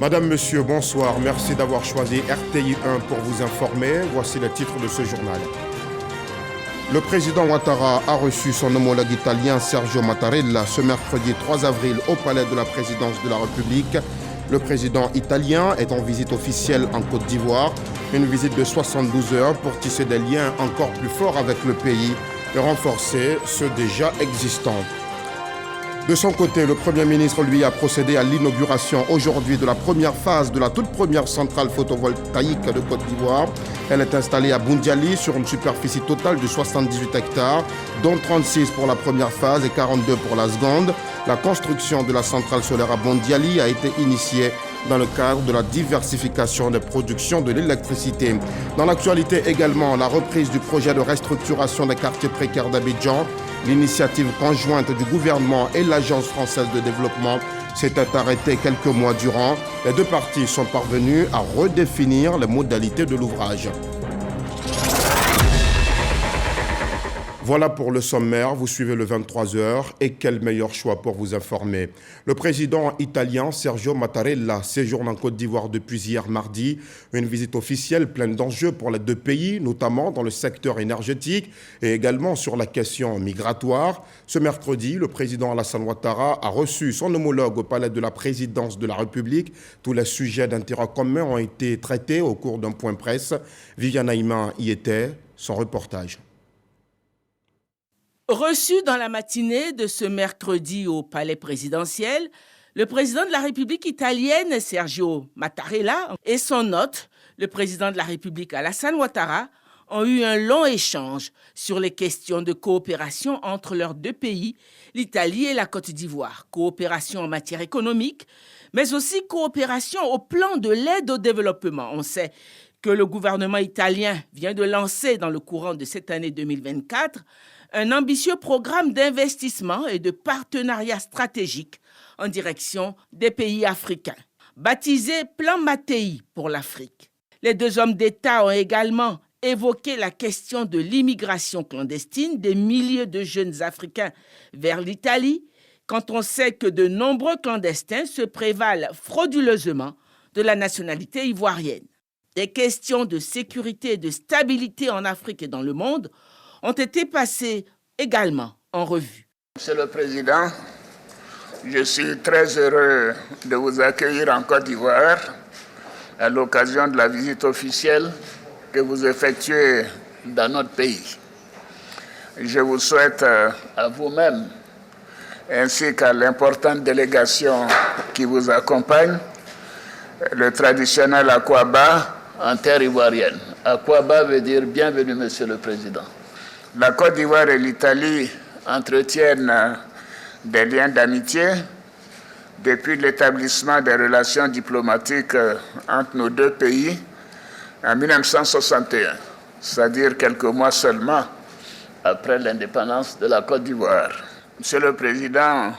Madame, Monsieur, bonsoir. Merci d'avoir choisi RTI 1 pour vous informer. Voici le titre de ce journal. Le président Ouattara a reçu son homologue italien Sergio Mattarella ce mercredi 3 avril au palais de la présidence de la République. Le président italien est en visite officielle en Côte d'Ivoire. Une visite de 72 heures pour tisser des liens encore plus forts avec le pays et renforcer ceux déjà existants. De son côté, le Premier ministre, lui, a procédé à l'inauguration aujourd'hui de la première phase de la toute première centrale photovoltaïque de Côte d'Ivoire. Elle est installée à Boundiali sur une superficie totale de 78 hectares, dont 36 pour la première phase et 42 pour la seconde. La construction de la centrale solaire à Boundiali a été initiée dans le cadre de la diversification des productions de l'électricité. Dans l'actualité également, la reprise du projet de restructuration des quartiers précaires d'Abidjan. L'initiative conjointe du gouvernement et l'Agence française de développement s'était arrêtée quelques mois durant. Les deux parties sont parvenues à redéfinir les modalités de l'ouvrage. Voilà pour le sommaire, vous suivez le 23h et quel meilleur choix pour vous informer. Le président italien Sergio Mattarella séjourne en Côte d'Ivoire depuis hier mardi. Une visite officielle pleine d'enjeux pour les deux pays, notamment dans le secteur énergétique et également sur la question migratoire. Ce mercredi, le président Alassane Ouattara a reçu son homologue au palais de la présidence de la République. Tous les sujets d'intérêt commun ont été traités au cours d'un point presse. Viviane Aïma y était, son reportage. Reçu dans la matinée de ce mercredi au palais présidentiel, le président de la République italienne, Sergio Mattarella, et son hôte, le président de la République Alassane Ouattara, ont eu un long échange sur les questions de coopération entre leurs deux pays, l'Italie et la Côte d'Ivoire. Coopération en matière économique, mais aussi coopération au plan de l'aide au développement. On sait que le gouvernement italien vient de lancer dans le courant de cette année 2024 un ambitieux programme d'investissement et de partenariat stratégique en direction des pays africains, baptisé Plan Mattei pour l'Afrique. Les deux hommes d'État ont également évoqué la question de l'immigration clandestine des milliers de jeunes Africains vers l'Italie, quand on sait que de nombreux clandestins se prévalent frauduleusement de la nationalité ivoirienne. Des questions de sécurité et de stabilité en Afrique et dans le monde ont été passés également en revue. Monsieur le Président, je suis très heureux de vous accueillir en Côte d'Ivoire à l'occasion de la visite officielle que vous effectuez dans notre pays. Je vous souhaite à vous-même ainsi qu'à l'importante délégation qui vous accompagne le traditionnel Akwaba en terre ivoirienne. Akwaba veut dire bienvenue, Monsieur le Président. La Côte d'Ivoire et l'Italie entretiennent des liens d'amitié depuis l'établissement des relations diplomatiques entre nos deux pays en 1961, c'est-à-dire quelques mois seulement après l'indépendance de la Côte d'Ivoire. Monsieur le Président,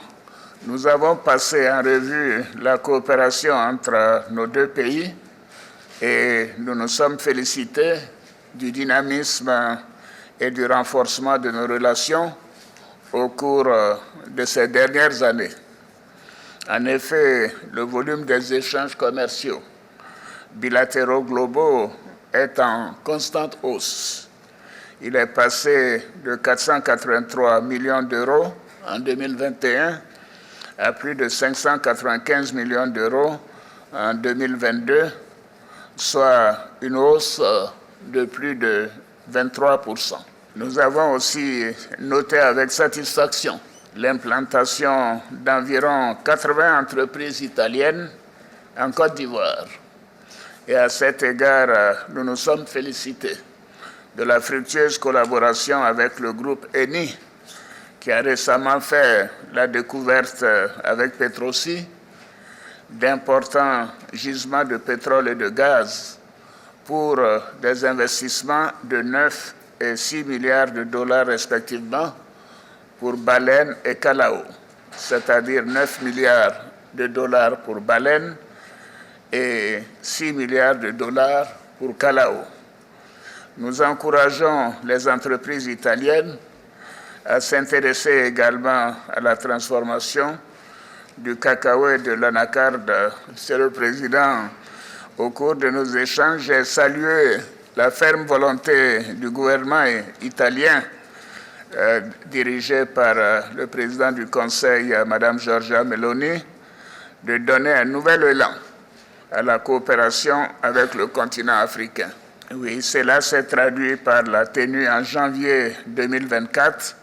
nous avons passé en revue la coopération entre nos deux pays et nous nous sommes félicités du dynamisme et du renforcement de nos relations au cours de ces dernières années. En effet, le volume des échanges commerciaux bilatéraux globaux est en constante hausse. Il est passé de 483 millions d'euros en 2021 à plus de 595 millions d'euros en 2022, soit une hausse de plus de 23%. Nous avons aussi noté avec satisfaction l'implantation d'environ 80 entreprises italiennes en Côte d'Ivoire. Et à cet égard, nous nous sommes félicités de la fructueuse collaboration avec le groupe Eni, qui a récemment fait la découverte avec Petrosi d'importants gisements de pétrole et de gaz pour des investissements de 9 et 6 milliards de dollars respectivement pour Baleine et Calao, c'est-à-dire 9 milliards de dollars pour Baleine et 6 milliards de dollars pour Calao. Nous encourageons les entreprises italiennes à s'intéresser également à la transformation du cacao et de l'anacarde. Monsieur le Président, au cours de nos échanges, j'ai salué la ferme volonté du gouvernement italien dirigé par le président du Conseil, Mme Giorgia Meloni, de donner un nouvel élan à la coopération avec le continent africain. Oui, cela s'est traduit par la tenue en janvier 2024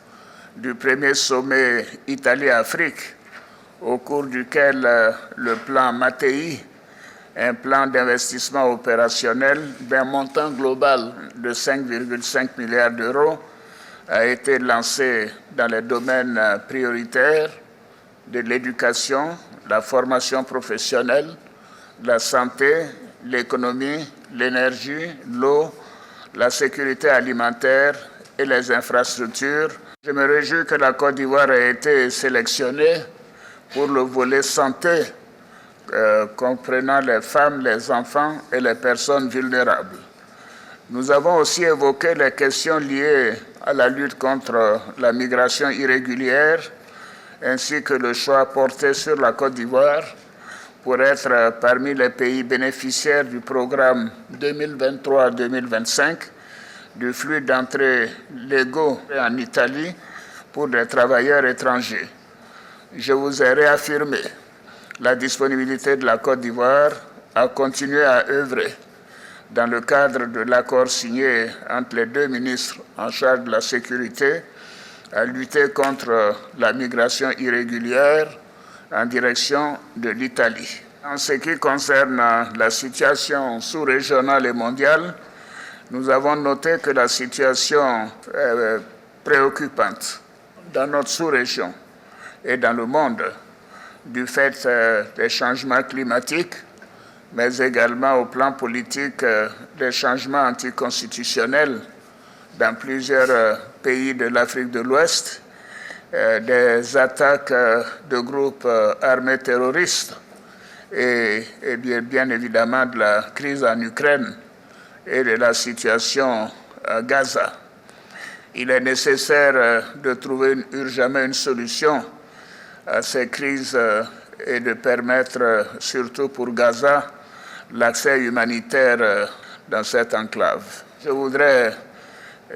du premier sommet Italie-Afrique, au cours duquel le plan Mattei, un plan d'investissement opérationnel d'un montant global de 5,5 milliards d'euros, a été lancé dans les domaines prioritaires de l'éducation, la formation professionnelle, la santé, l'économie, l'énergie, l'eau, la sécurité alimentaire et les infrastructures. Je me réjouis que la Côte d'Ivoire ait été sélectionnée pour le volet santé, comprenant les femmes, les enfants et les personnes vulnérables. Nous avons aussi évoqué les questions liées à la lutte contre la migration irrégulière, ainsi que le choix porté sur la Côte d'Ivoire pour être parmi les pays bénéficiaires du programme 2023-2025 du flux d'entrées légaux en Italie pour des travailleurs étrangers. Je vous ai réaffirmé la disponibilité de la Côte d'Ivoire à continuer à œuvrer dans le cadre de l'accord signé entre les deux ministres en charge de la sécurité, à lutter contre la migration irrégulière en direction de l'Italie. En ce qui concerne la situation sous-régionale et mondiale, nous avons noté que la situation est préoccupante dans notre sous-région et dans le monde du fait des changements climatiques, mais également au plan politique des changements anticonstitutionnels dans plusieurs pays de l'Afrique de l'Ouest, des attaques de groupes armés terroristes et bien évidemment de la crise en Ukraine et de la situation à Gaza. Il est nécessaire de trouver urgemment une solution à ces crises et de permettre, surtout pour Gaza, l'accès humanitaire dans cette enclave. Je voudrais,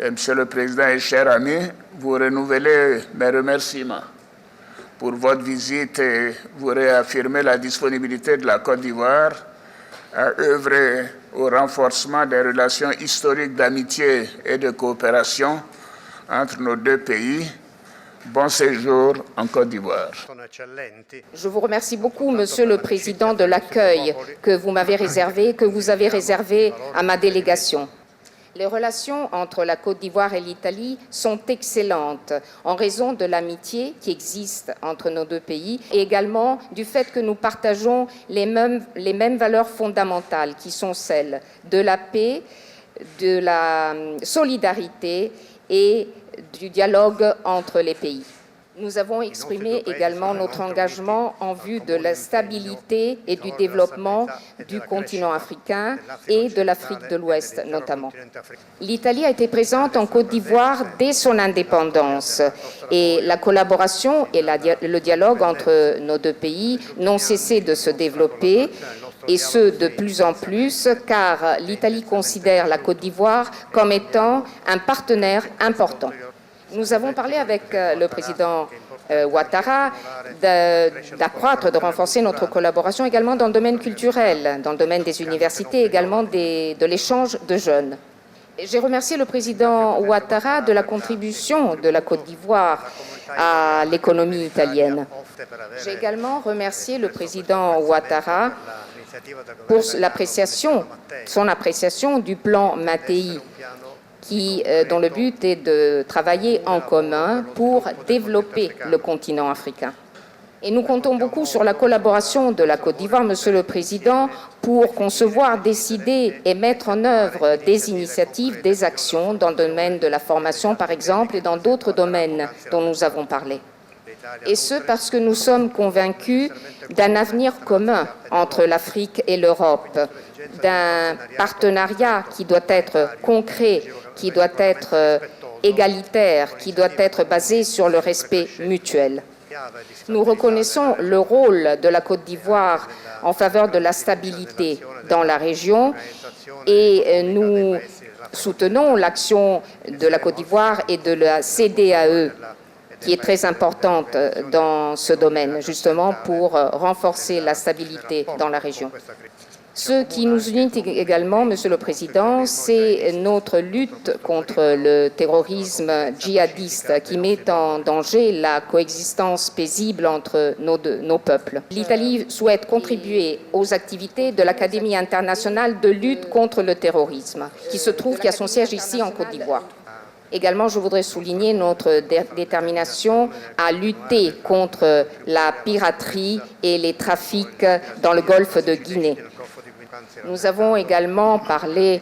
Monsieur le Président et chers amis, vous renouveler mes remerciements pour votre visite et vous réaffirmer la disponibilité de la Côte d'Ivoire à œuvrer au renforcement des relations historiques d'amitié et de coopération entre nos deux pays. Bon séjour en Côte d'Ivoire. Je vous remercie beaucoup, Monsieur le Président, de l'accueil que vous m'avez réservé, que vous avez réservé à ma délégation. Les relations entre la Côte d'Ivoire et l'Italie sont excellentes en raison de l'amitié qui existe entre nos deux pays et également du fait que nous partageons les mêmes valeurs fondamentales qui sont celles de la paix, de la solidarité et du dialogue entre les pays. Nous avons exprimé également notre engagement en vue de la stabilité et du développement du continent africain et de l'Afrique de l'Ouest notamment. L'Italie a été présente en Côte d'Ivoire dès son indépendance et la collaboration et le dialogue entre nos deux pays n'ont cessé de se développer et ce de plus en plus car l'Italie considère la Côte d'Ivoire comme étant un partenaire important. Nous avons parlé avec le président Ouattara d'accroître, de renforcer notre collaboration également dans le domaine culturel, dans le domaine des universités, également de l'échange de jeunes. J'ai remercié le président Ouattara de la contribution de la Côte d'Ivoire à l'économie italienne. J'ai également remercié le président Ouattara pour son appréciation du plan Mattei, dont le but est de travailler en commun pour développer le continent africain. Et nous comptons beaucoup sur la collaboration de la Côte d'Ivoire, Monsieur le Président, pour concevoir, décider et mettre en œuvre des initiatives, des actions dans le domaine de la formation, par exemple, et dans d'autres domaines dont nous avons parlé. Et ce, parce que nous sommes convaincus d'un avenir commun entre l'Afrique et l'Europe, d'un partenariat qui doit être concret, qui doit être égalitaire, qui doit être basé sur le respect mutuel. Nous reconnaissons le rôle de la Côte d'Ivoire en faveur de la stabilité dans la région et nous soutenons l'action de la Côte d'Ivoire et de la CEDEAO, qui est très importante dans ce domaine, justement pour renforcer la stabilité dans la région. Ce qui nous unit également, Monsieur le Président, c'est notre lutte contre le terrorisme djihadiste qui met en danger la coexistence paisible entre nos peuples. L'Italie souhaite contribuer aux activités de l'Académie internationale de lutte contre le terrorisme, qui a son siège ici en Côte d'Ivoire. Également, je voudrais souligner notre détermination à lutter contre la piraterie et les trafics dans le golfe de Guinée. Nous avons également parlé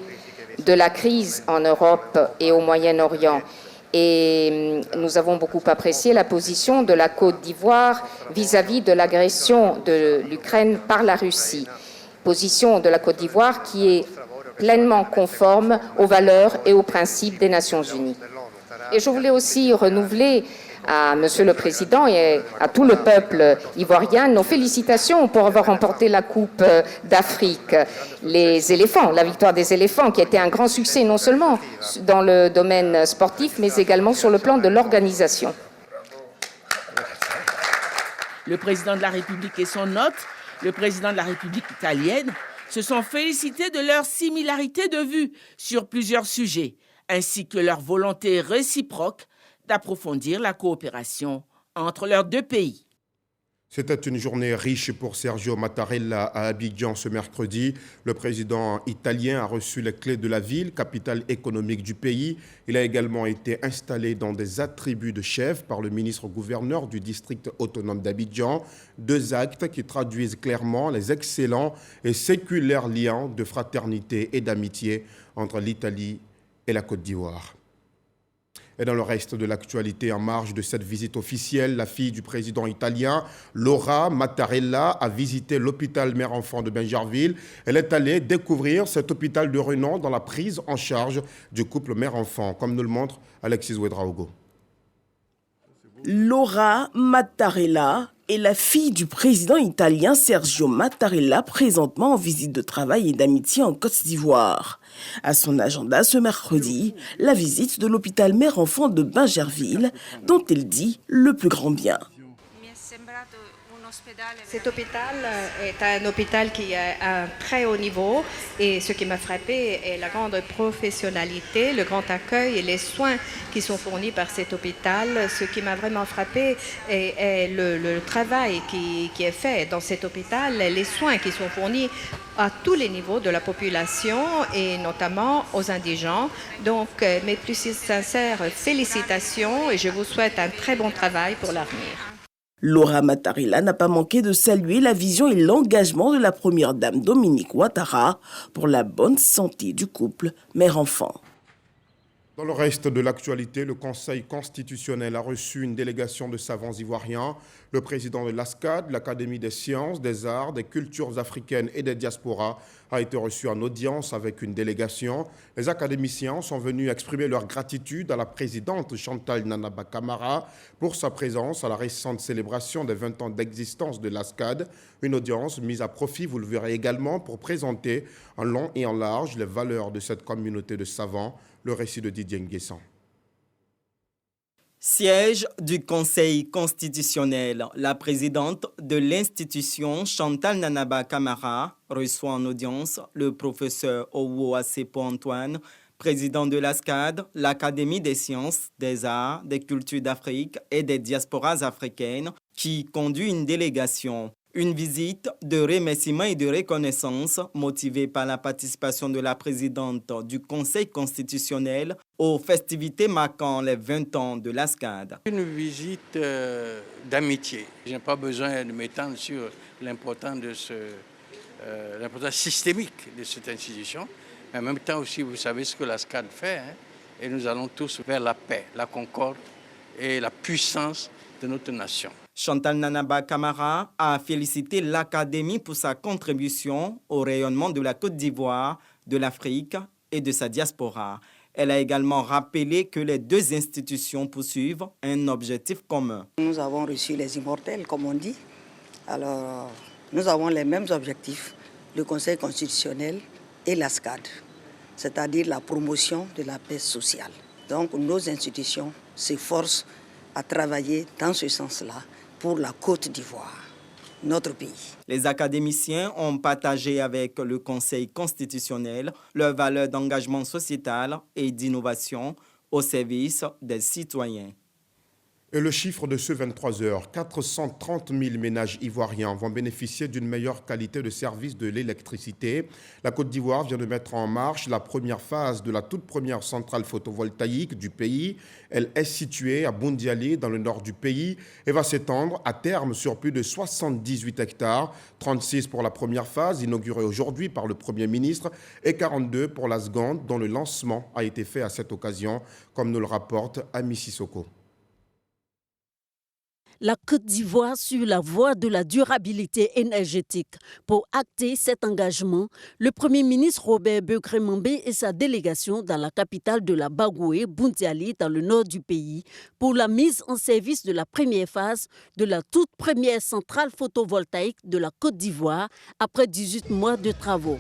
de la crise en Europe et au Moyen-Orient et nous avons beaucoup apprécié la position de la Côte d'Ivoire vis-à-vis de l'agression de l'Ukraine par la Russie. Position de la Côte d'Ivoire qui est pleinement conforme aux valeurs et aux principes des Nations Unies. Et je voulais aussi renouveler à Monsieur le Président et à tout le peuple ivoirien nos félicitations pour avoir remporté la Coupe d'Afrique. Les éléphants, la victoire des éléphants, qui a été un grand succès non seulement dans le domaine sportif, mais également sur le plan de l'organisation. Le président de la République et son hôte, le président de la République italienne, se sont félicités de leur similarité de vue sur plusieurs sujets, ainsi que leur volonté réciproque d'approfondir la coopération entre leurs deux pays. C'était une journée riche pour Sergio Mattarella à Abidjan ce mercredi. Le président italien a reçu les clés de la ville, capitale économique du pays. Il a également été installé dans des attributs de chef par le ministre-gouverneur du district autonome d'Abidjan. Deux actes qui traduisent clairement les excellents et séculaires liens de fraternité et d'amitié entre l'Italie et la Côte d'Ivoire. Et dans le reste de l'actualité, en marge de cette visite officielle, la fille du président italien, Laura Mattarella, a visité l'hôpital mère-enfant de Bingerville. Elle est allée découvrir cet hôpital de renom dans la prise en charge du couple mère-enfant, comme nous le montre Alexis Ouedraogo. Laura Mattarella est la fille du président italien Sergio Mattarella, présentement en visite de travail et d'amitié en Côte d'Ivoire. À son agenda ce mercredi, la visite de l'hôpital mère-enfant de Bingerville, dont elle dit le plus grand bien. Cet hôpital est un hôpital qui est à un très haut niveau et ce qui m'a frappé est la grande professionnalité, le grand accueil et les soins qui sont fournis par cet hôpital. Ce qui m'a vraiment frappé est le travail qui est fait dans cet hôpital, les soins qui sont fournis à tous les niveaux de la population et notamment aux indigents. Donc mes plus sincères félicitations et je vous souhaite un très bon travail pour l'avenir. Laura Mattarella n'a pas manqué de saluer la vision et l'engagement de la première dame Dominique Ouattara pour la bonne santé du couple mère-enfant. Dans le reste de l'actualité, le Conseil constitutionnel a reçu une délégation de savants ivoiriens. Le président de l'ASCAD, l'Académie des sciences, des arts, des cultures africaines et des diasporas, a été reçu en audience avec une délégation. Les académiciens sont venus exprimer leur gratitude à la présidente Chantal Nanaba Camara pour sa présence à la récente célébration des 20 ans d'existence de l'ASCAD. Une audience mise à profit, vous le verrez également, pour présenter en long et en large les valeurs de cette communauté de savants. Le récit de Didier Nguessan. Siège du Conseil constitutionnel, la présidente de l'institution, Chantal Nanaba Camara, reçoit en audience le professeur Owo Asepo Antoine, président de l'ASCAD, l'Académie des sciences, des arts, des cultures d'Afrique et des diasporas africaines, qui conduit une délégation. Une visite de remerciement et de reconnaissance motivée par la participation de la présidente du Conseil constitutionnel aux festivités marquant les 20 ans de l'ASCAD. Une visite d'amitié. Je n'ai pas besoin de m'étendre sur l'importance systémique de cette institution. Mais en même temps aussi, vous savez ce que l'ASCAD fait. Et nous allons tous vers la paix, la concorde et la puissance de notre nation. Chantal Nanaba Camara a félicité l'Académie pour sa contribution au rayonnement de la Côte d'Ivoire, de l'Afrique et de sa diaspora. Elle a également rappelé que les deux institutions poursuivent un objectif commun. Nous avons reçu les immortels, comme on dit. Alors, nous avons les mêmes objectifs, le Conseil constitutionnel et la SCAD, c'est-à-dire la promotion de la paix sociale. Donc, nos institutions s'efforcent à travailler dans ce sens-là pour la Côte d'Ivoire, notre pays. Les académiciens ont partagé avec le Conseil constitutionnel leurs valeurs d'engagement sociétal et d'innovation au service des citoyens. Et le chiffre de ce 23 heures, 430 000 ménages ivoiriens vont bénéficier d'une meilleure qualité de service de l'électricité. La Côte d'Ivoire vient de mettre en marche la première phase de la toute première centrale photovoltaïque du pays. Elle est située à Boundiali, dans le nord du pays, et va s'étendre à terme sur plus de 78 hectares, 36 pour la première phase, inaugurée aujourd'hui par le Premier ministre, et 42 pour la seconde, dont le lancement a été fait à cette occasion, comme nous le rapporte Ami Sissoko. La Côte d'Ivoire sur la voie de la durabilité énergétique. Pour acter cet engagement, le Premier ministre Robert Begré-Mambé et sa délégation dans la capitale de la Bagoué, Boundiali, dans le nord du pays, pour la mise en service de la première phase de la toute première centrale photovoltaïque de la Côte d'Ivoire après 18 mois de travaux.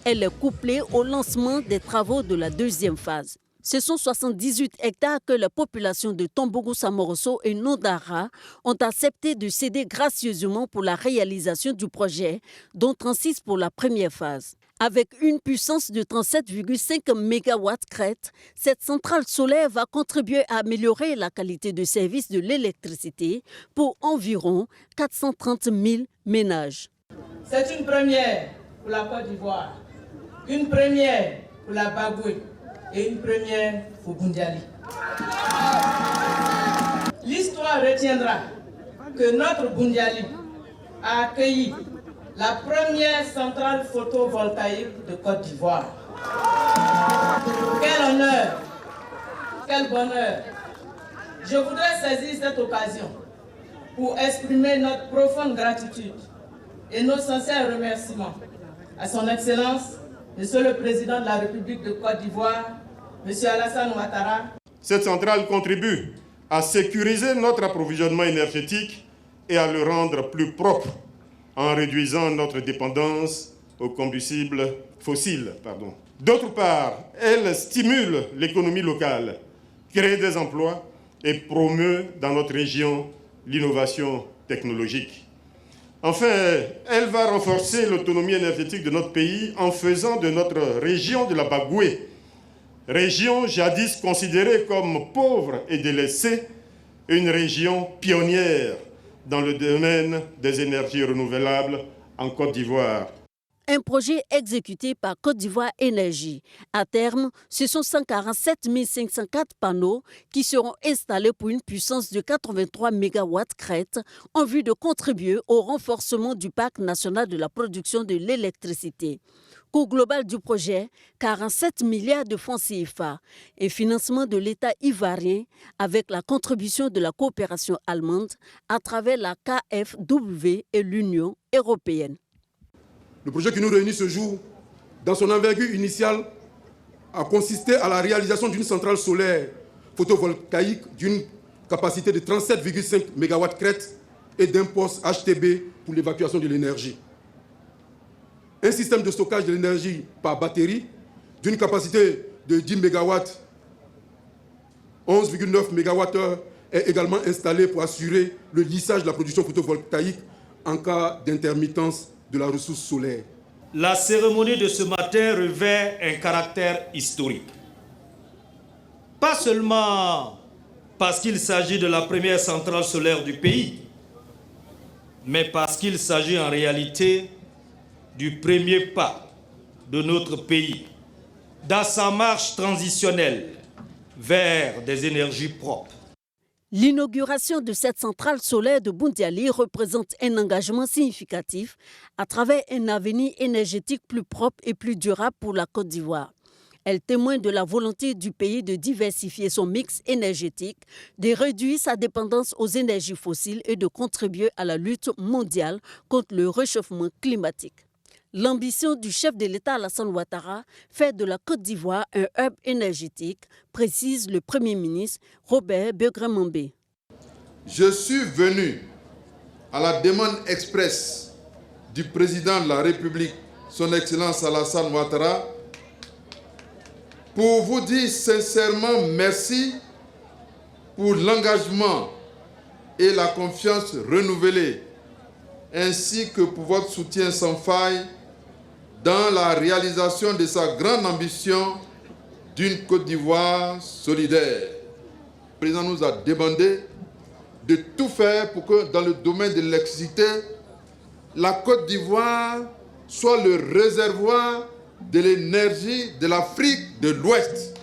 Elle est couplée au lancement des travaux de la deuxième phase. Ce sont 78 hectares que la population de Tombougou Samoroso et Nodara ont accepté de céder gracieusement pour la réalisation du projet, dont 36 pour la première phase. Avec une puissance de 37,5 MW crête, cette centrale solaire va contribuer à améliorer la qualité de service de l'électricité pour environ 430 000 ménages. C'est une première pour la Côte d'Ivoire, une première pour la Bagoué et une première pour Boundiali. L'histoire retiendra que notre Boundiali a accueilli la première centrale photovoltaïque de Côte d'Ivoire. Quel honneur, quel bonheur. Je voudrais saisir cette occasion pour exprimer notre profonde gratitude et nos sincères remerciements à son Excellence, Monsieur le Président de la République de Côte d'Ivoire, Monsieur Alassane Ouattara. Cette centrale contribue à sécuriser notre approvisionnement énergétique et à le rendre plus propre en réduisant notre dépendance aux combustibles fossiles. D'autre part, elle stimule l'économie locale, crée des emplois et promeut dans notre région l'innovation technologique. Enfin, elle va renforcer l'autonomie énergétique de notre pays en faisant de notre région de la Bagoué, région jadis considérée comme pauvre et délaissée, une région pionnière dans le domaine des énergies renouvelables en Côte d'Ivoire. Un projet exécuté par Côte d'Ivoire Énergie. À terme, ce sont 147 504 panneaux qui seront installés pour une puissance de 83 MW crête en vue de contribuer au renforcement du parc national de la production de l'électricité. Coût global du projet, 47 milliards de francs CFA et financement de l'État ivoirien avec la contribution de la coopération allemande à travers la KfW et l'Union européenne. Le projet qui nous réunit ce jour, dans son envergure initiale, a consisté à la réalisation d'une centrale solaire photovoltaïque d'une capacité de 37,5 MW crête et d'un poste HTB pour l'évacuation de l'énergie. Un système de stockage de l'énergie par batterie d'une capacité de 10 MW, 11,9 MWh est également installé pour assurer le lissage de la production photovoltaïque en cas d'intermittence de la ressource solaire. La cérémonie de ce matin revêt un caractère historique. Pas seulement parce qu'il s'agit de la première centrale solaire du pays, mais parce qu'il s'agit en réalité du premier pas de notre pays dans sa marche transitionnelle vers des énergies propres. L'inauguration de cette centrale solaire de Boundiali représente un engagement significatif à travers un avenir énergétique plus propre et plus durable pour la Côte d'Ivoire. Elle témoigne de la volonté du pays de diversifier son mix énergétique, de réduire sa dépendance aux énergies fossiles et de contribuer à la lutte mondiale contre le réchauffement climatique. L'ambition du chef de l'État Alassane Ouattara fait de la Côte d'Ivoire un hub énergétique, précise le Premier ministre Robert Begremambé. Je suis venu à la demande expresse du président de la République, son Excellence Alassane Ouattara, pour vous dire sincèrement merci pour l'engagement et la confiance renouvelée, ainsi que pour votre soutien sans faille dans la réalisation de sa grande ambition d'une Côte d'Ivoire solidaire. Le président nous a demandé de tout faire pour que dans le domaine de l'électricité, la Côte d'Ivoire soit le réservoir de l'énergie de l'Afrique de l'Ouest.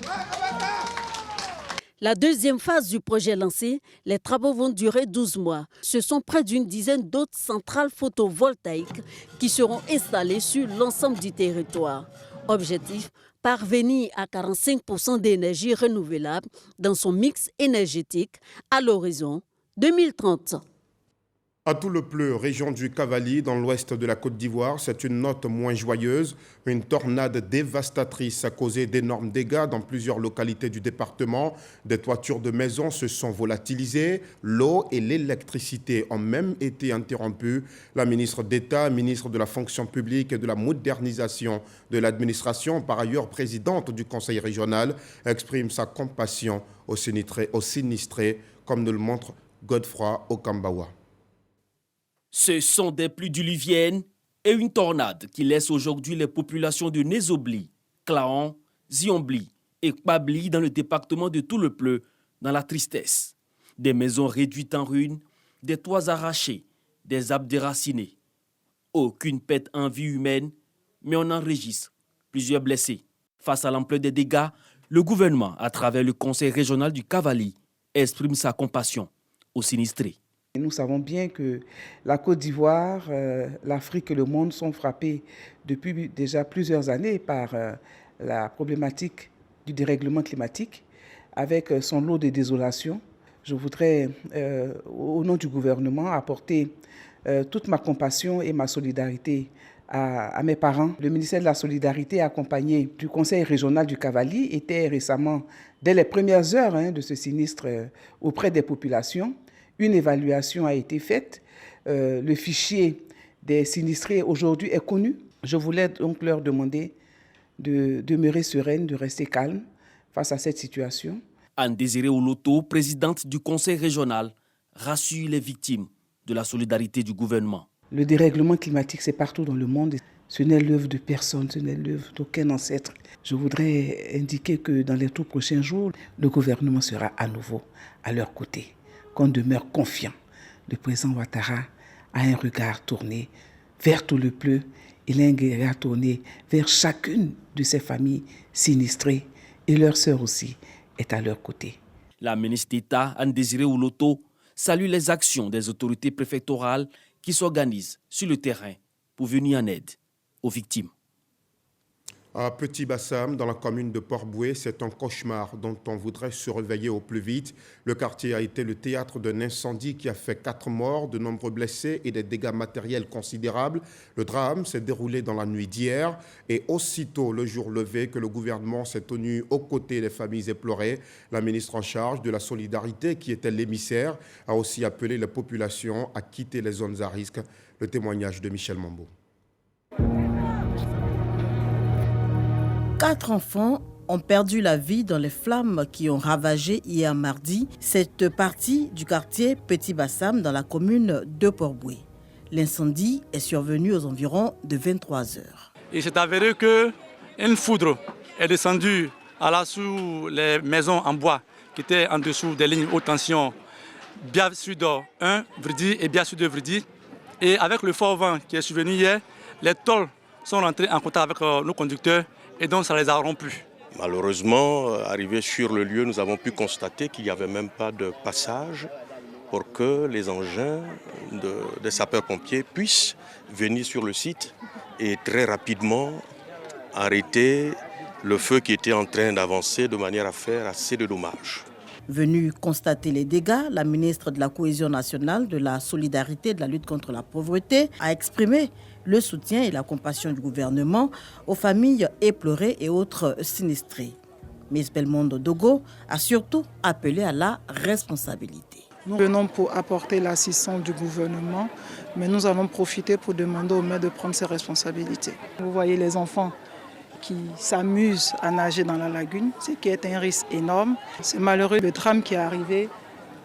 La deuxième phase du projet lancé, les travaux vont durer 12 mois. Ce sont près d'une dizaine d'autres centrales photovoltaïques qui seront installées sur l'ensemble du territoire. Objectif, parvenir à 45% d'énergie renouvelable dans son mix énergétique à l'horizon 2030. À Toulepleu, région du Cavali, dans l'ouest de la Côte d'Ivoire, c'est une note moins joyeuse. Une tornade dévastatrice a causé d'énormes dégâts dans plusieurs localités du département. Des toitures de maisons se sont volatilisées. L'eau et l'électricité ont même été interrompues. La ministre d'État, ministre de la fonction publique et de la modernisation de l'administration, par ailleurs présidente du conseil régional, exprime sa compassion aux sinistrés, comme nous le montre Godefroy Okambawa. Ce sont des pluies diluviennes et une tornade qui laisse aujourd'hui les populations de Nézobli, Klaon, Ziombli et Kpabli dans le département de Toulepleu dans la tristesse. Des maisons réduites en ruines, des toits arrachés, des arbres déracinés. Aucune perte en vie humaine, mais on enregistre plusieurs blessés. Face à l'ampleur des dégâts, le gouvernement, à travers le conseil régional du Cavali, exprime sa compassion aux sinistrés. Nous savons bien que la Côte d'Ivoire, l'Afrique et le monde sont frappés depuis déjà plusieurs années par la problématique du dérèglement climatique, avec son lot de désolation. Je voudrais, au nom du gouvernement, apporter toute ma compassion et ma solidarité à mes parents. Le ministère de la Solidarité, accompagné du conseil régional du Cavali, était récemment, dès les premières heures de ce sinistre, auprès des populations. Une évaluation a été faite. Le fichier des sinistrés aujourd'hui est connu. Je voulais donc leur demander de demeurer sereine, de rester calme face à cette situation. Anne Désirée Oloto, présidente du conseil régional, rassure les victimes de la solidarité du gouvernement. Le dérèglement climatique, c'est partout dans le monde. Ce n'est l'œuvre de personne, ce n'est l'œuvre d'aucun ancêtre. Je voudrais indiquer que dans les tout prochains jours, le gouvernement sera à nouveau à leur côté. Qu'on demeure confiant. Le président Ouattara a un regard tourné vers Toulepleu, il a un regard tourné vers chacune de ces familles sinistrées et leur sœur aussi est à leur côté. La ministre d'État, Anne Désirée Oloto, salue les actions des autorités préfectorales qui s'organisent sur le terrain pour venir en aide aux victimes. À Petit Bassam, dans la commune de Port-Bouët, c'est un cauchemar dont on voudrait se réveiller au plus vite. Le quartier a été le théâtre d'un incendie qui a fait 4 morts, de nombreux blessés et des dégâts matériels considérables. Le drame s'est déroulé dans la nuit d'hier et aussitôt le jour levé que le gouvernement s'est tenu aux côtés des familles éplorées. La ministre en charge de la solidarité, qui était l'émissaire, a aussi appelé les populations à quitter les zones à risque. Le témoignage de Michel Mambo. 4 enfants ont perdu la vie dans les flammes qui ont ravagé hier mardi cette partie du quartier Petit Bassam dans la commune de Port-Bouët. L'incendie est survenu aux environs de 23 heures. Il s'est avéré qu'une foudre est descendue sous les maisons en bois qui étaient en dessous des lignes haute tension Bia Sud 1 Vridi et Bia Sud 2 Vridi. Et avec le fort vent qui est survenu hier, les tôles sont rentrées en contact avec nos conducteurs et donc ça les a rompus. Malheureusement, arrivé sur le lieu, nous avons pu constater qu'il n'y avait même pas de passage pour que les engins des sapeurs-pompiers puissent venir sur le site et très rapidement arrêter le feu qui était en train d'avancer de manière à faire assez de dommages. Venue constater les dégâts, la ministre de la Cohésion nationale, de la solidarité et de la lutte contre la pauvreté a exprimé le soutien et la compassion du gouvernement aux familles éplorées et autres sinistrés. Miss Belmondo Dogo a surtout appelé à la responsabilité. Nous venons pour apporter l'assistance du gouvernement, mais nous allons profiter pour demander aux maires de prendre ses responsabilités. Vous voyez les enfants qui s'amusent à nager dans la lagune, ce qui est un risque énorme. C'est malheureux le drame qui est arrivé,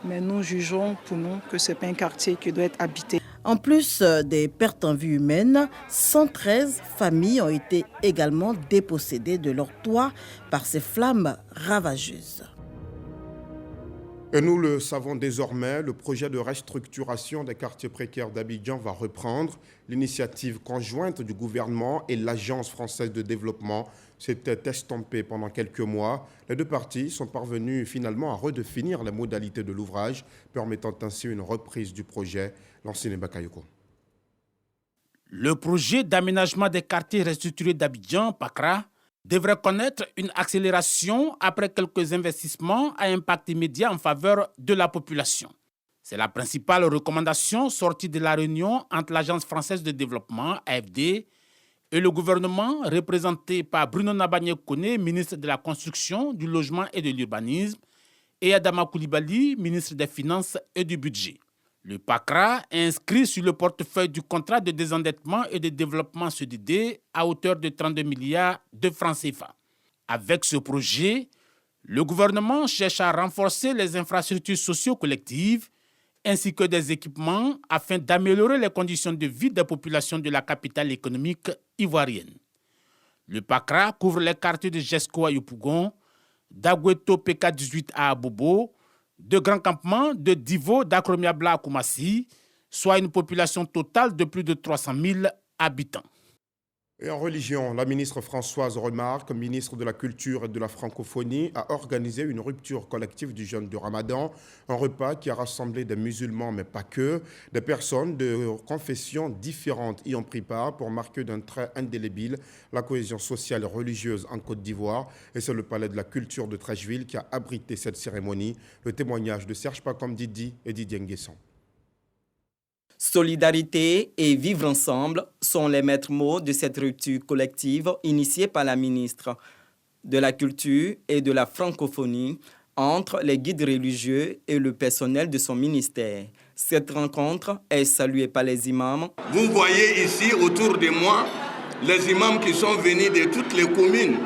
mais nous jugeons pour nous que ce n'est pas un quartier qui doit être habité. En plus des pertes en vie humaine, 113 familles ont été également dépossédées de leur toit par ces flammes ravageuses. Et nous le savons désormais, le projet de restructuration des quartiers précaires d'Abidjan va reprendre. L'initiative conjointe du gouvernement et l'Agence française de développement s'était estampée pendant quelques mois. Les deux parties sont parvenues finalement à redéfinir les modalités de l'ouvrage, permettant ainsi une reprise du projet. L'ancien Bakayoko. Le projet d'aménagement des quartiers restructurés d'Abidjan, PACRA, devrait connaître une accélération après quelques investissements à impact immédiat en faveur de la population. C'est la principale recommandation sortie de la réunion entre l'Agence française de développement, AFD, et le gouvernement représenté par Bruno Nabagné-Koné, ministre de la Construction, du Logement et de l'Urbanisme, et Adama Koulibaly, ministre des Finances et du Budget. Le PACRA est inscrit sur le portefeuille du contrat de désendettement et de développement CDD à hauteur de 32 milliards de francs CFA. Avec ce projet, le gouvernement cherche à renforcer les infrastructures socio-collectives ainsi que des équipements afin d'améliorer les conditions de vie des populations de la capitale économique ivoirienne. Le PACRA couvre les quartiers de Jesco à Yopougon, d'Agoueto PK18 à Abobo, de Grand Campement, de Divo, d'Akromiabla à Koumassi, soit une population totale de plus de 300 000 habitants. Et en religion, la ministre Françoise Remarque, ministre de la Culture et de la Francophonie, a organisé une rupture collective du jeûne de Ramadan, un repas qui a rassemblé des musulmans, mais pas que. Des personnes de confessions différentes y ont pris part pour marquer d'un trait indélébile la cohésion sociale et religieuse en Côte d'Ivoire. Et c'est le palais de la culture de Treichville qui a abrité cette cérémonie. Le témoignage de Serge Pacom Didi et Didier Nguesson. Solidarité et vivre ensemble sont les maîtres mots de cette rupture collective initiée par la ministre de la Culture et de la Francophonie entre les guides religieux et le personnel de son ministère. Cette rencontre est saluée par les imams. Vous voyez ici autour de moi les imams qui sont venus de toutes les communes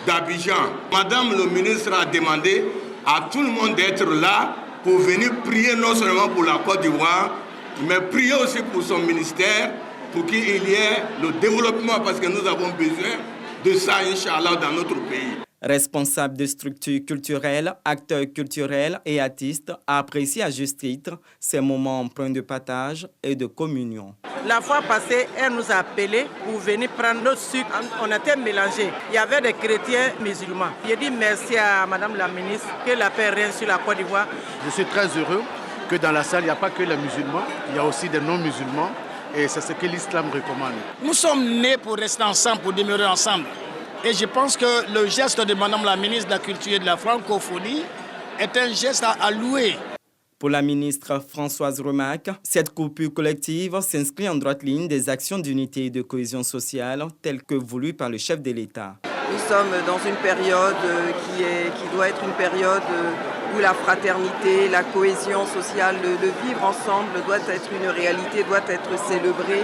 d'Abidjan. Madame le ministre a demandé à tout le monde d'être là pour venir prier non seulement pour la Côte d'Ivoire, mais prier aussi pour son ministère, pour qu'il y ait le développement, parce que nous avons besoin de ça, Inch'Allah, dans notre pays. Responsable de structures culturelles, acteurs culturels et artistes apprécient à juste titre ces moments empreints de partage et de communion. La fois passée, elle nous a appelés pour venir prendre notre sucre. On était mélangés. Il y avait des chrétiens musulmans. J'ai dit merci à Madame la ministre, que la paix règne sur la Côte d'Ivoire. Je suis très heureux que dans la salle, il n'y a pas que les musulmans, il y a aussi des non-musulmans et c'est ce que l'islam recommande. Nous sommes nés pour rester ensemble, pour demeurer ensemble. Et je pense que le geste de Madame la ministre de la Culture et de la Francophonie est un geste à louer. Pour la ministre Françoise Remarque, cette coupure collective s'inscrit en droite ligne des actions d'unité et de cohésion sociale telles que voulues par le chef de l'État. Nous sommes dans une période qui doit être une période où la fraternité, la cohésion sociale, le vivre ensemble doit être une réalité, doit être célébré.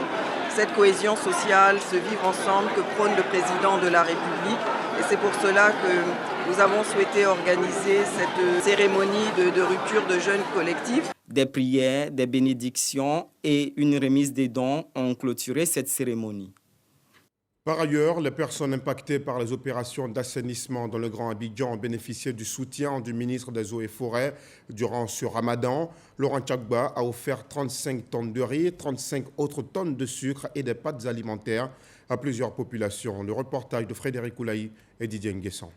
Cette cohésion sociale, ce vivre ensemble que prône le président de la République. Et c'est pour cela que nous avons souhaité organiser cette cérémonie de rupture de jeûne collectif. Des prières, des bénédictions et une remise des dons ont clôturé cette cérémonie. Par ailleurs, les personnes impactées par les opérations d'assainissement dans le Grand Abidjan ont bénéficié du soutien du ministre des Eaux et Forêts durant ce ramadan. Laurent Tchagba a offert 35 tonnes de riz, 35 autres tonnes de sucre et des pâtes alimentaires à plusieurs populations. Le reportage de Frédéric Oulaï et Didier Nguesson.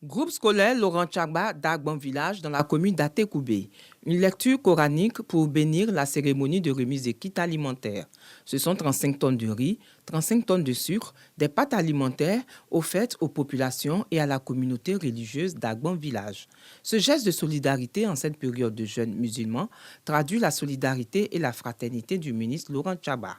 Groupe scolaire Laurent Tchagba d'Agban Village dans la commune d'Atekoubé. Une lecture coranique pour bénir la cérémonie de remise des kits alimentaires. Ce sont 35 tonnes de riz, 35 tonnes de sucre, des pâtes alimentaires offertes aux populations et à la communauté religieuse d'Agban Village. Ce geste de solidarité en cette période de jeûne musulman traduit la solidarité et la fraternité du ministre Laurent Tchagba.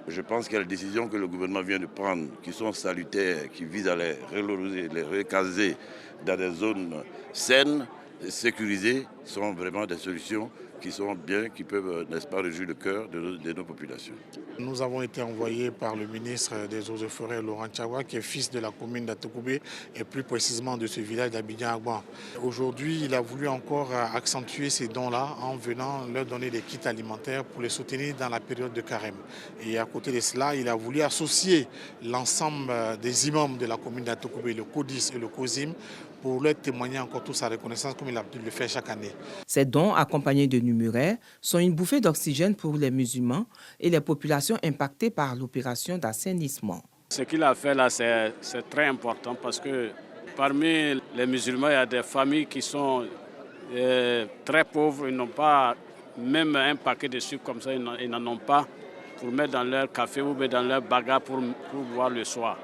Je pense que les décisions que le gouvernement vient de prendre, qui sont salutaires, qui visent à les reloger, les recaser dans des zones saines, sécurisées, sont vraiment des solutions qui sont bien, qui peuvent, n'est-ce pas, réjouir le cœur de nos populations. Nous avons été envoyés par le ministre des Eaux et Forêts, Laurent Tchagba, qui est fils de la commune d'Atekoubé et plus précisément de ce village d'Abidjan-Agban. Aujourd'hui, il a voulu encore accentuer ces dons-là en venant leur donner des kits alimentaires pour les soutenir dans la période de carême. Et à côté de cela, il a voulu associer l'ensemble des imams de la commune d'Atekoubé, le CODIS et le COSIM, pour leur témoigner encore toute sa reconnaissance comme il a l'habitude de le faire chaque année. Ces dons, accompagnés de numéraires, sont une bouffée d'oxygène pour les musulmans et les populations impactées par l'opération d'assainissement. Ce qu'il a fait là, c'est très important parce que parmi les musulmans, il y a des familles qui sont très pauvres, ils n'ont pas même un paquet de sucre comme ça, ils n'en ont pas pour mettre dans leur café ou dans leur bagarre pour boire le soir.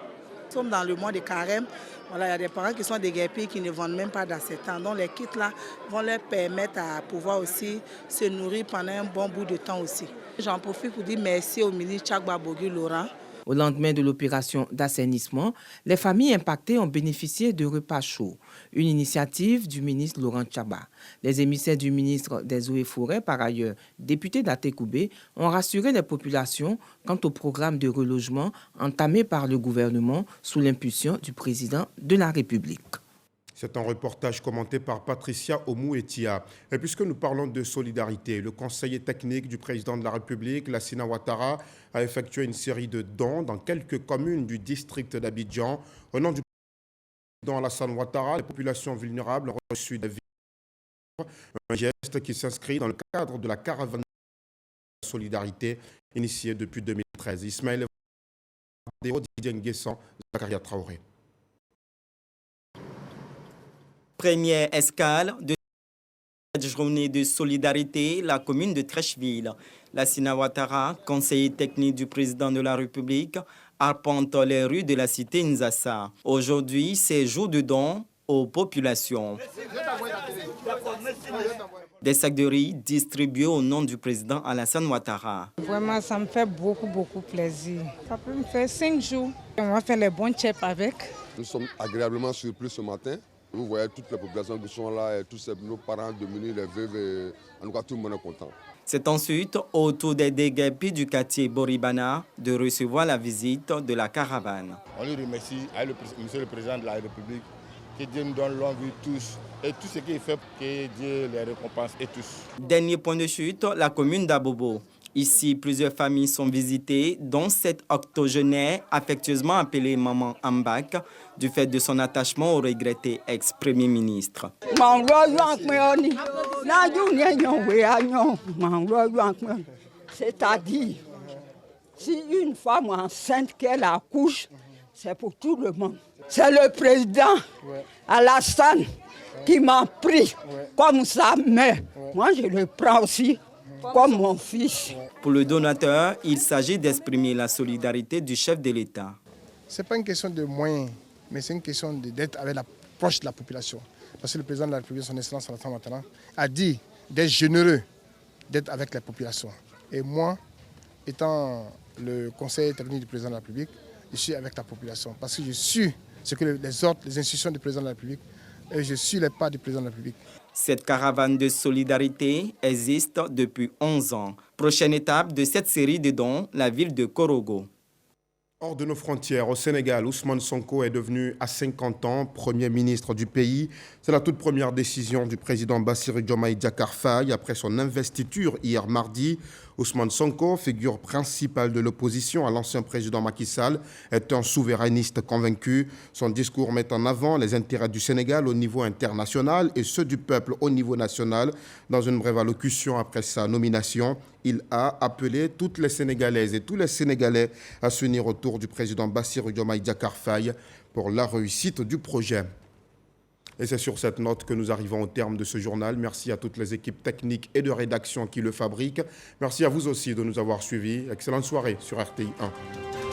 Nous sommes dans le mois de carême. Voilà, il y a des parents qui sont déguerpis qui ne vendent même pas dans ces temps. Donc les kits là vont leur permettre à pouvoir aussi se nourrir pendant un bon bout de temps aussi. J'en profite pour dire merci au ministre Tchagba Bourgui Laurent. Au lendemain de l'opération d'assainissement, les familles impactées ont bénéficié de repas chauds, une initiative du ministre Laurent Tchagba. Les émissaires du ministre des Eaux et Forêts, par ailleurs député d'Atekoubé, ont rassuré les populations quant au programme de relogement entamé par le gouvernement sous l'impulsion du président de la République. C'est un reportage commenté par Patricia Omou-Etia. Et puisque nous parlons de solidarité, le conseiller technique du président de la République, Lassina Ouattara, a effectué une série de dons dans quelques communes du district d'Abidjan. Au nom du président Alassane Ouattara, les populations vulnérables ont reçu des vivres, un geste qui s'inscrit dans le cadre de la caravane de solidarité initiée depuis 2013. Ismaël Didier Nguessan, Zakaria Traoré. Première escale de cette journée de solidarité, la commune de Trècheville. Lassina Ouattara, conseiller technique du président de la République, arpente les rues de la cité Nzassa. Aujourd'hui, c'est jour de don aux populations. Des sacs de riz distribués au nom du président Alassane Ouattara. Vraiment, ça me fait beaucoup plaisir. Ça peut me faire 5 jours. On va faire les bons chefs avec. Nous sommes agréablement surpris ce matin. Vous voyez toutes les populations qui sont là, et tous nos parents devenus les veuves, et en tout cas tout le monde est content. C'est ensuite au tour des déguerpis du quartier Boribana de recevoir la visite de la caravane. On lui remercie, monsieur le président de la République, que Dieu nous donne longue vie tous, et tout ce qu'il fait, que Dieu les récompense et tous. Dernier point de chute, la commune d'Abobo. Ici, plusieurs familles sont visitées, dont cette octogénaire affectueusement appelée Maman Ambak, du fait de son attachement au regretté ex-premier ministre. C'est-à-dire, si une femme enceinte qu'elle accouche, c'est pour tout le monde. C'est le président Alassane qui m'a pris comme sa mère. Moi, je le prends aussi comme mon fils. Pour le donateur, il s'agit d'exprimer la solidarité du chef de l'État. Ce n'est pas une question de moyens, mais c'est une question d'être avec la proche de la population. Parce que le président de la République, son Excellence Alassane Ouattara, a dit d'être généreux, d'être avec la population. Et moi, étant le conseiller technique du président de la République, je suis avec la population. Parce que je suis ce que les autres, les institutions du président de la République, et je suis les pas du président de la République. Cette caravane de solidarité existe depuis 11 ans. Prochaine étape de cette série de dons, la ville de Korogo. Hors de nos frontières, au Sénégal, Ousmane Sonko est devenu à 50 ans Premier ministre du pays. C'est la toute première décision du président Bassirou Diomaye Diakhar Faye après son investiture hier mardi. Ousmane Sonko, figure principale de l'opposition à l'ancien président Macky Sall, est un souverainiste convaincu. Son discours met en avant les intérêts du Sénégal au niveau international et ceux du peuple au niveau national. Dans une brève allocution après sa nomination, il a appelé toutes les Sénégalaises et tous les Sénégalais à s'unir autour du président Bassirou Diomaye Diakhar Faye pour la réussite du projet. Et c'est sur cette note que nous arrivons au terme de ce journal. Merci à toutes les équipes techniques et de rédaction qui le fabriquent. Merci à vous aussi de nous avoir suivis. Excellente soirée sur RTI 1.